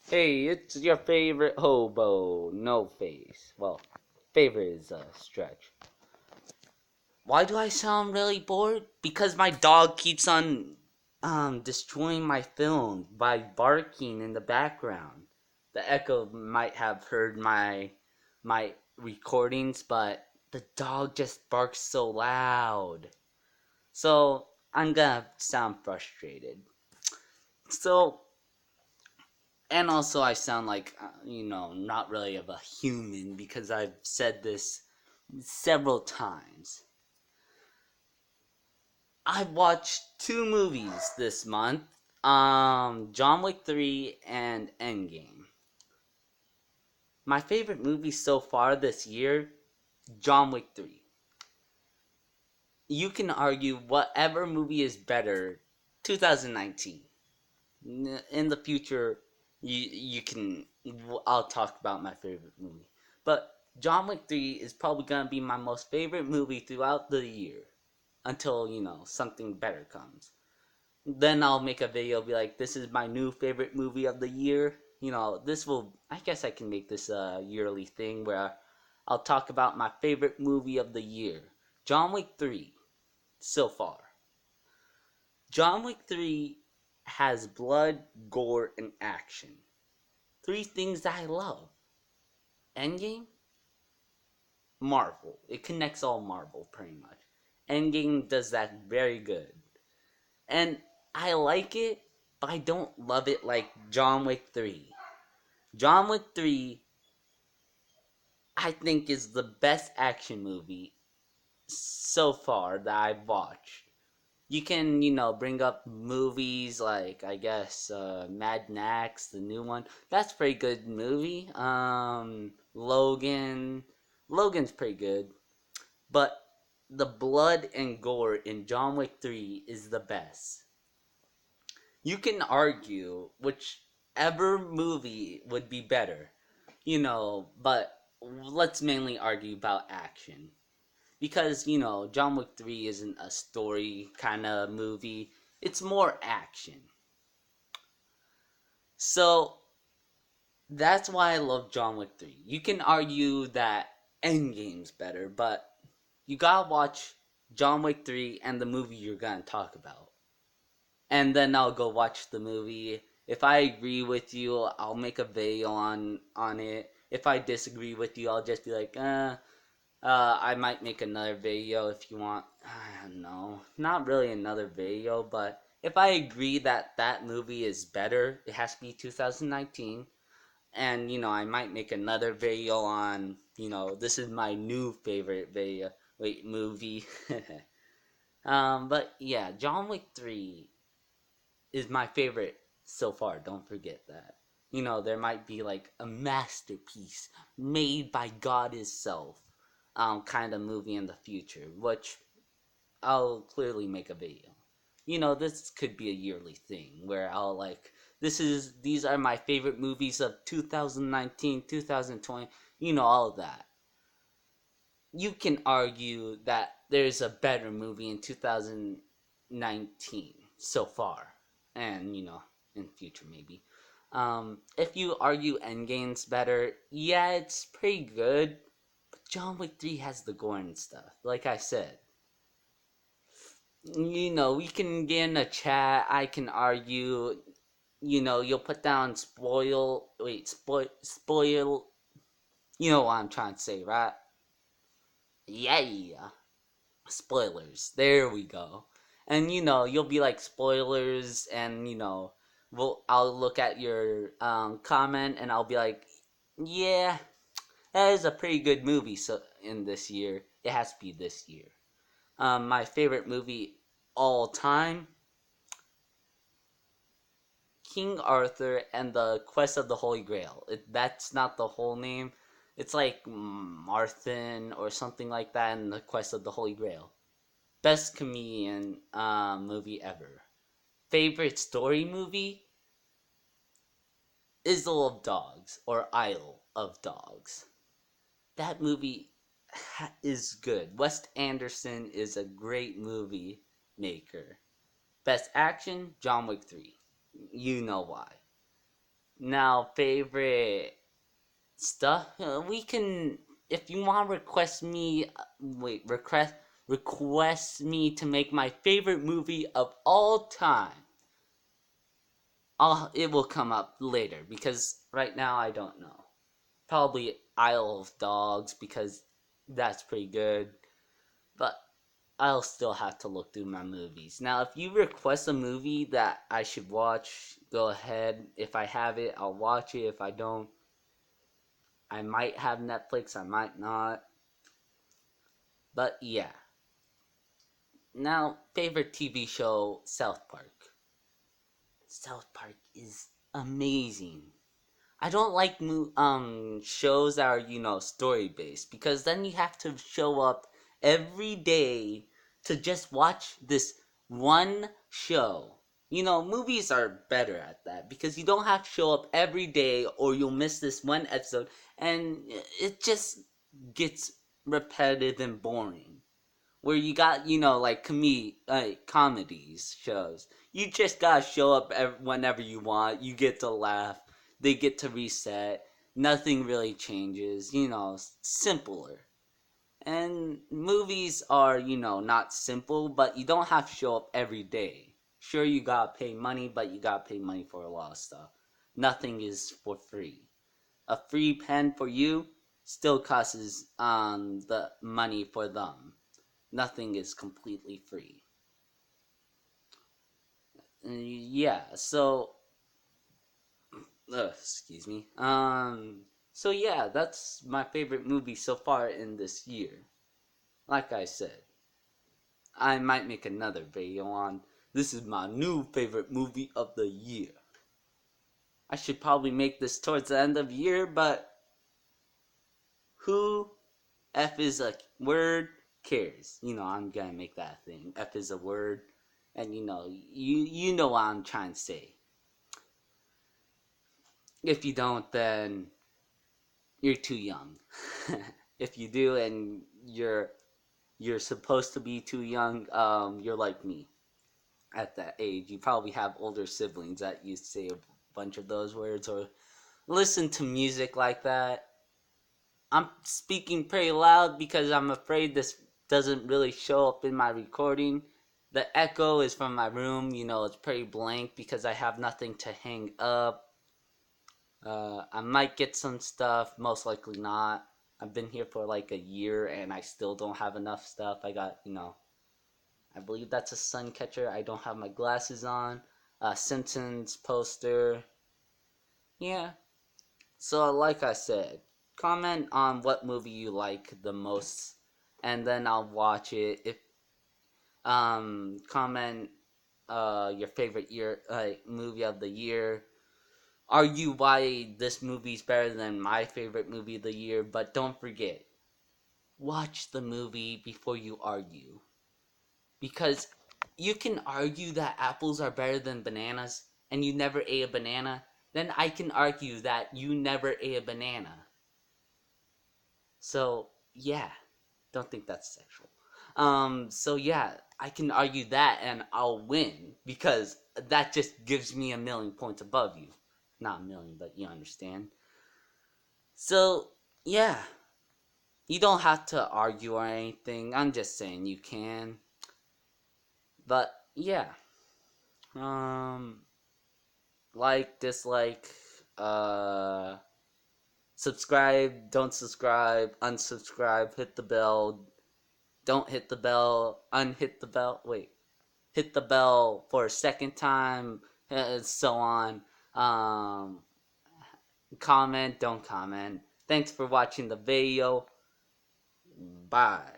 Hey, it's your favorite hobo, No Face. Well, favorite is a stretch. Why do I sound really bored? Because my dog keeps on destroying my film by barking in the background. The echo might have heard my recordings, but the dog just barks so loud. So I'm gonna sound frustrated. So and also I sound like not really of a human because I've said this several times. I watched two movies this month, John Wick 3 and Endgame. My favorite movie so far this year, John Wick 3. You can argue whatever movie is better, 2019. In the future, you can. I'll talk about my favorite movie, but John Wick 3 is probably gonna be my most favorite movie throughout the year until something better comes. Then I'll make a video be like, this is my new favorite movie of the year. This will. I guess I can make this a yearly thing where I'll talk about my favorite movie of the year. John Wick 3 so far. John Wick 3 has blood, gore, and action. Three things that I love. Endgame, Marvel. It connects all Marvel pretty much. Endgame does that very good. And I like it, but I don't love it like John Wick 3. John Wick 3, I think, is the best action movie so far that I've watched. You can, bring up movies like, I guess, Mad Max, the new one. That's a pretty good movie. Logan. Logan's pretty good. But the blood and gore in John Wick 3 is the best. You can argue whichever movie would be better, but let's mainly argue about action. Because, John Wick 3 isn't a story kind of movie, it's more action. So, that's why I love John Wick 3. You can argue that Endgame's better, but you gotta watch John Wick 3 and the movie you're gonna talk about. And then I'll go watch the movie. If I agree with you, I'll make a video on it. If I disagree with you, I'll just be like, I might make another video if you want. I don't know. Not really another video, but if I agree that that movie is better, it has to be 2019. And, I might make another video on, this is my new favorite video. Wait, movie. But yeah, John Wick 3 is my favorite so far. Don't forget that. There might be like a masterpiece made by God Himself, kind of movie in the future, which I'll clearly make a video. This could be a yearly thing where I'll like, these are my favorite movies of 2019, 2020, all of that. You can argue that there's a better movie in 2019 so far, and in future maybe. If you argue Endgame's better, yeah, it's pretty good. But John Wick 3 has the gore and stuff. Like I said, we can get in a chat. I can argue. You'll put down spoil. You know what I'm trying to say, right? Yeah. Spoilers. There we go. And you'll be like spoilers, and I'll look at your comment, and I'll be like, yeah, that is a pretty good movie. So in this year, it has to be this year. My favorite movie all time, King Arthur and the Quest of the Holy Grail. That's not the whole name. It's like Marthin or something like that in the Quest of the Holy Grail. Best comedian movie ever. Favorite story movie? Isle of Dogs or Isle of Dogs. That movie is good. Wes Anderson is a great movie maker. Best action? John Wick 3. You know why. Now, favorite stuff. We can, if you want, request me. Wait, request me to make my favorite movie of all time. It will come up later because right now I don't know. Probably Isle of Dogs because that's pretty good. But I'll still have to look through my movies. Now, if you request a movie that I should watch, go ahead. If I have it, I'll watch it. If I don't, I might have Netflix, I might not. But yeah. Now, favorite TV show, South Park. South Park is amazing. I don't like shows that are, story based because then you have to show up every day to just watch this one show. Movies are better at that because you don't have to show up every day or you'll miss this one episode and it just gets repetitive and boring. Where you got, like comedies shows. You just gotta show up whenever you want. You get to laugh. They get to reset. Nothing really changes. Simpler. And movies are, not simple, but you don't have to show up every day. Sure, you gotta pay money, but you gotta pay money for a lot of stuff. Nothing is for free. A free pen for you still costs the money for them. Nothing is completely free. Yeah, so excuse me. So yeah, that's my favorite movie so far in this year. Like I said, I might make another video on this is my new favorite movie of the year. I should probably make this towards the end of the year, but who F is a word cares? I'm gonna make that thing. F is a word, and you know what I'm trying to say. If you don't, then you're too young. If you do, and you're supposed to be too young, you're like me at that age. You probably have older siblings that used to say a bunch of those words or listen to music like that. I'm speaking pretty loud because I'm afraid this doesn't really show up in my recording. The echo is from my room, it's pretty blank because I have nothing to hang up. I might get some stuff, most likely not. I've been here for like a year and I still don't have enough stuff. I got, I believe that's a sun catcher. I don't have my glasses on. Simpsons poster. Yeah. So, like I said, comment on what movie you like the most, and then I'll watch it. If comment your favorite movie of the year, argue why this movie's better than my favorite movie of the year, but don't forget, watch the movie before you argue. Because you can argue that apples are better than bananas and you never ate a banana, then I can argue that you never ate a banana. So, yeah, don't think that's sexual. So yeah, I can argue that and I'll win because that just gives me a million points above you. Not a million, but you understand. So, yeah, you don't have to argue or anything. I'm just saying you can. But, yeah. Um, like, dislike, uh, subscribe, don't subscribe, unsubscribe, hit the bell, don't hit the bell, unhit the bell, wait, hit the bell for a second time, and so on. Um, Comment, don't comment. Thanks for watching the video. Bye.